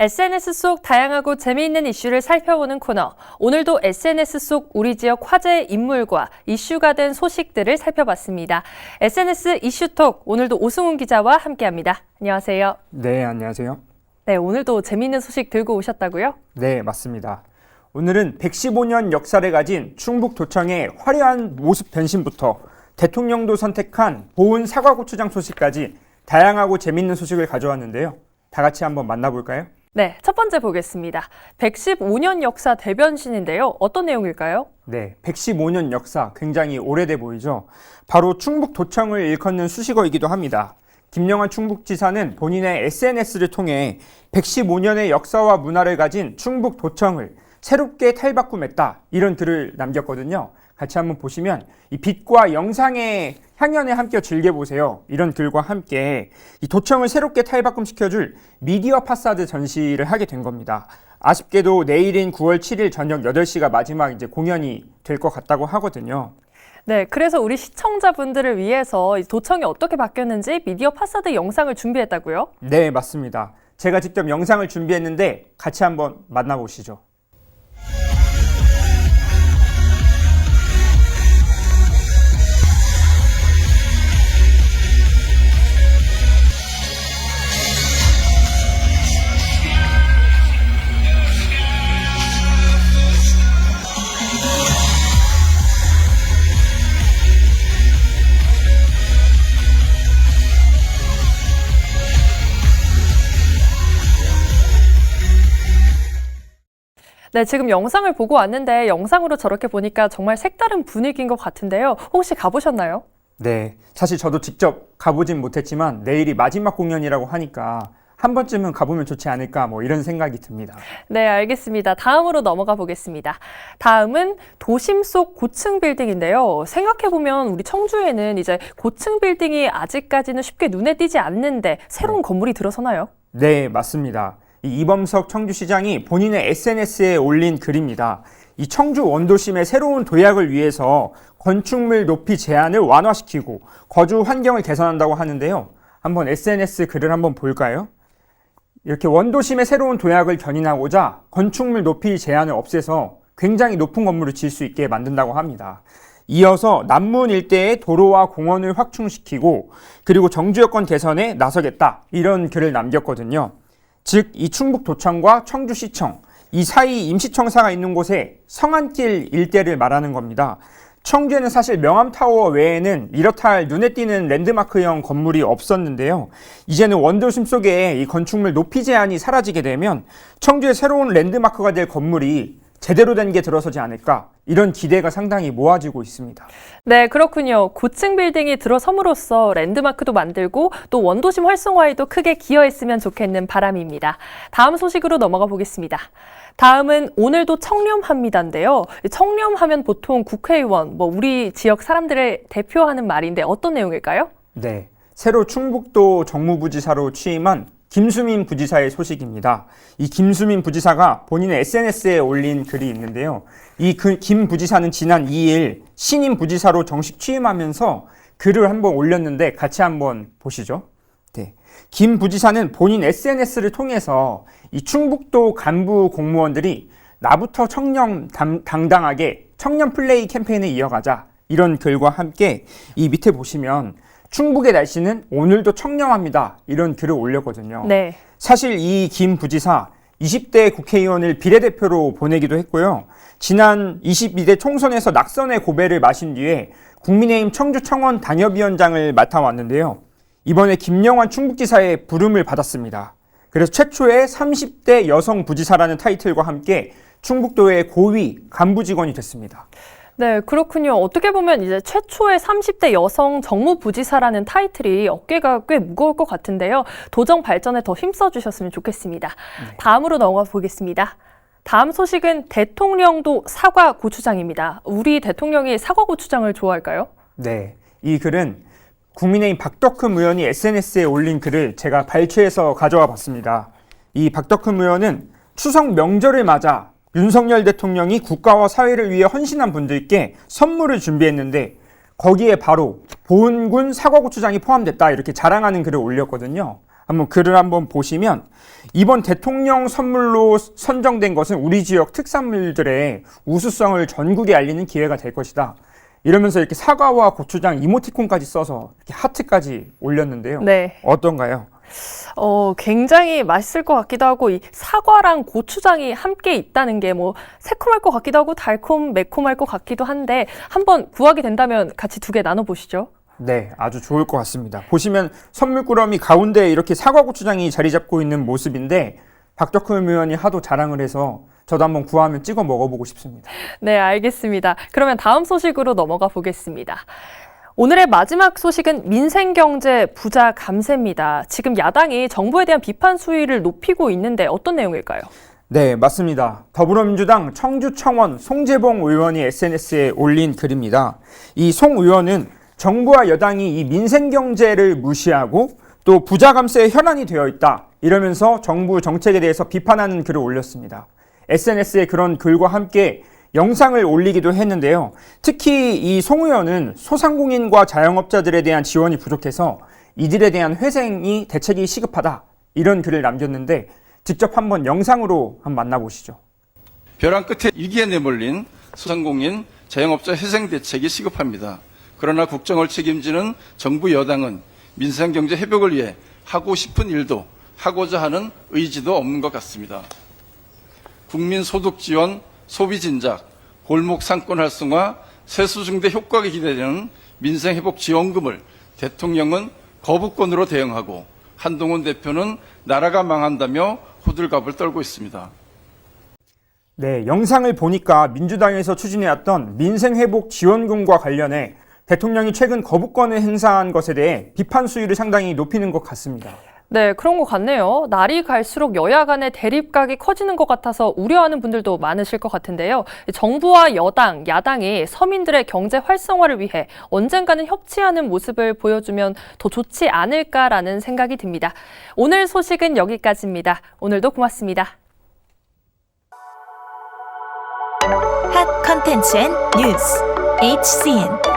SNS 속 다양하고 재미있는 이슈를 살펴보는 코너. 오늘도 SNS 속 우리 지역 화제의 인물과 이슈가 된 소식들을 살펴봤습니다. SNS 이슈톡, 오늘도 오승훈 기자와 함께합니다. 안녕하세요. 네, 안녕하세요. 네, 오늘도 재미있는 소식 들고 오셨다고요? 네, 맞습니다. 오늘은 115년 역사를 가진 충북도청의 화려한 모습 변신부터 대통령도 선택한 보은 사과고추장 소식까지 다양하고 재미있는 소식을 가져왔는데요. 다 같이 한번 만나볼까요? 네, 첫 번째 보겠습니다. 115년 역사 대변신인데요. 어떤 내용일까요? 네, 115년 역사 굉장히 오래돼 보이죠? 바로 충북도청을 일컫는 수식어이기도 합니다. 김영환 충북지사는 본인의 SNS를 통해 115년의 역사와 문화를 가진 충북도청을 새롭게 탈바꿈했다, 이런 글을 남겼거든요. 같이 한번 보시면 이 빛과 영상의 향연에 함께 즐겨보세요, 이런 글과 함께 이 도청을 새롭게 탈바꿈시켜줄 미디어 파사드 전시를 하게 된 겁니다. 아쉽게도 내일인 9월 7일 저녁 8시가 마지막 이제 공연이 될 것 같다고 하거든요. 네, 그래서 우리 시청자분들을 위해서 도청이 어떻게 바뀌었는지 미디어 파사드 영상을 준비했다고요? 네, 맞습니다. 제가 직접 영상을 준비했는데 같이 한번 만나보시죠. 네, 지금 영상을 보고 왔는데 영상으로 저렇게 보니까 정말 색다른 분위기인 것 같은데요. 혹시 가보셨나요? 네, 사실 저도 직접 가보진 못했지만 내일이 마지막 공연이라고 하니까 한 번쯤은 가보면 좋지 않을까, 이런 생각이 듭니다. 네, 알겠습니다. 다음으로 넘어가 보겠습니다. 다음은 도심 속 고층 빌딩인데요. 생각해보면 우리 청주에는 이제 고층 빌딩이 아직까지는 쉽게 눈에 띄지 않는데 새로운 건물이 들어서나요? 네, 맞습니다. 이범석 청주시장이 본인의 SNS에 올린 글입니다. 이 청주 원도심의 새로운 도약을 위해서 건축물 높이 제한을 완화시키고 거주 환경을 개선한다고 하는데요. 한번 SNS 글을 한번 볼까요? 이렇게 원도심의 새로운 도약을 견인하고자 건축물 높이 제한을 없애서 굉장히 높은 건물을 지을 수 있게 만든다고 합니다. 이어서 남문 일대의 도로와 공원을 확충시키고 그리고 정주 여건 개선에 나서겠다, 이런 글을 남겼거든요. 즉, 이 충북도청과 청주시청, 이 사이 임시청사가 있는 곳에 성안길 일대를 말하는 겁니다. 청주에는 사실 명암타워 외에는 이렇다 할 눈에 띄는 랜드마크형 건물이 없었는데요. 이제는 원도심 속에 이 건축물 높이 제한이 사라지게 되면 청주의 새로운 랜드마크가 될 건물이 제대로 된 게 들어서지 않을까, 이런 기대가 상당히 모아지고 있습니다. 네, 그렇군요. 고층 빌딩이 들어섬으로써 랜드마크도 만들고 또 원도심 활성화에도 크게 기여했으면 좋겠는 바람입니다. 다음 소식으로 넘어가 보겠습니다. 다음은 오늘도 청렴합니다인데요. 청렴하면 보통 국회의원, 우리 지역 사람들을 대표하는 말인데 어떤 내용일까요? 네, 새로 충북도 정무부지사로 취임한 김수민 부지사의 소식입니다. 이 김수민 부지사가 본인의 SNS에 올린 글이 있는데요. 김 부지사는 지난 2일 신임 부지사로 정식 취임하면서 글을 한번 올렸는데 같이 한번 보시죠. 네, 김 부지사는 본인 SNS를 통해서 이 충북도 간부 공무원들이 나부터 청렴 당당하게 청렴 플레이 캠페인을 이어가자, 이런 글과 함께 이 밑에 보시면 충북의 날씨는 오늘도 청렴합니다, 이런 글을 올렸거든요. 네. 사실 이 김 부지사 20대 국회의원을 비례대표로 보내기도 했고요. 지난 22대 총선에서 낙선의 고배를 마신 뒤에 국민의힘 청주청원 단협위원장을 맡아왔는데요. 이번에 김영환 충북지사의 부름을 받았습니다. 그래서 최초의 30대 여성 부지사라는 타이틀과 함께 충북도의 고위 간부 직원이 됐습니다. 네, 그렇군요. 어떻게 보면 이제 최초의 30대 여성 정무부지사라는 타이틀이 어깨가 꽤 무거울 것 같은데요. 도정 발전에 더 힘써 주셨으면 좋겠습니다. 네. 다음으로 넘어가 보겠습니다. 다음 소식은 대통령도 사과 고추장입니다. 우리 대통령이 사과 고추장을 좋아할까요? 네, 이 글은 국민의힘 박덕흠 의원이 SNS에 올린 글을 제가 발췌해서 가져와 봤습니다. 이 박덕흠 의원은 추석 명절을 맞아 윤석열 대통령이 국가와 사회를 위해 헌신한 분들께 선물을 준비했는데 거기에 바로 보은군 사과고추장이 포함됐다, 이렇게 자랑하는 글을 올렸거든요. 한번 글을 한번 보시면 이번 대통령 선물로 선정된 것은 우리 지역 특산물들의 우수성을 전국에 알리는 기회가 될 것이다. 이러면서 이렇게 사과와 고추장 이모티콘까지 써서 이렇게 하트까지 올렸는데요. 네. 어떤가요? 굉장히 맛있을 것 같기도 하고, 이 사과랑 고추장이 함께 있다는 게 뭐 새콤할 것 같기도 하고 매콤할 것 같기도 한데, 한번 구하게 된다면 같이 두 개 나눠보시죠. 네, 아주 좋을 것 같습니다. 보시면 선물꾸러미 가운데 이렇게 사과 고추장이 자리 잡고 있는 모습인데 박덕흠 의원이 하도 자랑을 해서 저도 한번 구하면 찍어 먹어보고 싶습니다. 네, 알겠습니다. 그러면 다음 소식으로 넘어가 보겠습니다. 오늘의 마지막 소식은 민생경제 부자 감세입니다. 지금 야당이 정부에 대한 비판 수위를 높이고 있는데 어떤 내용일까요? 네, 맞습니다. 더불어민주당 청주청원 송재봉 의원이 SNS에 올린 글입니다. 이 송 의원은 정부와 여당이 이 민생경제를 무시하고 또 부자 감세에 혈안이 되어 있다. 이러면서 정부 정책에 대해서 비판하는 글을 올렸습니다. SNS에 그런 글과 함께 영상을 올리기도 했는데요. 특히 이 송 의원은 소상공인과 자영업자들에 대한 지원이 부족해서 이들에 대한 회생이 대책이 시급하다. 이런 글을 남겼는데 직접 한번 영상으로 한번 만나보시죠. 벼랑 끝에 위기에 내몰린 소상공인, 자영업자 회생 대책이 시급합니다. 그러나 국정을 책임지는 정부 여당은 민생경제 회복을 위해 하고 싶은 일도 하고자 하는 의지도 없는 것 같습니다. 국민 소득 지원, 소비 진작, 골목 상권 활성화, 세수 증대 효과가 기대되는 민생 회복 지원금을 대통령은 거부권으로 대응하고 한동훈 대표는 나라가 망한다며 호들갑을 떨고 있습니다. 네, 영상을 보니까 민주당에서 추진해왔던 민생회복 지원금과 관련해 대통령이 최근 거부권을 행사한 것에 대해 비판 수위를 상당히 높이는 것 같습니다. 네, 그런 것 같네요. 날이 갈수록 여야 간의 대립각이 커지는 것 같아서 우려하는 분들도 많으실 것 같은데요. 정부와 여당, 야당이 서민들의 경제 활성화를 위해 언젠가는 협치하는 모습을 보여주면 더 좋지 않을까라는 생각이 듭니다. 오늘 소식은 여기까지입니다. 오늘도 고맙습니다. 핫 컨텐츠 앤 뉴스 HCN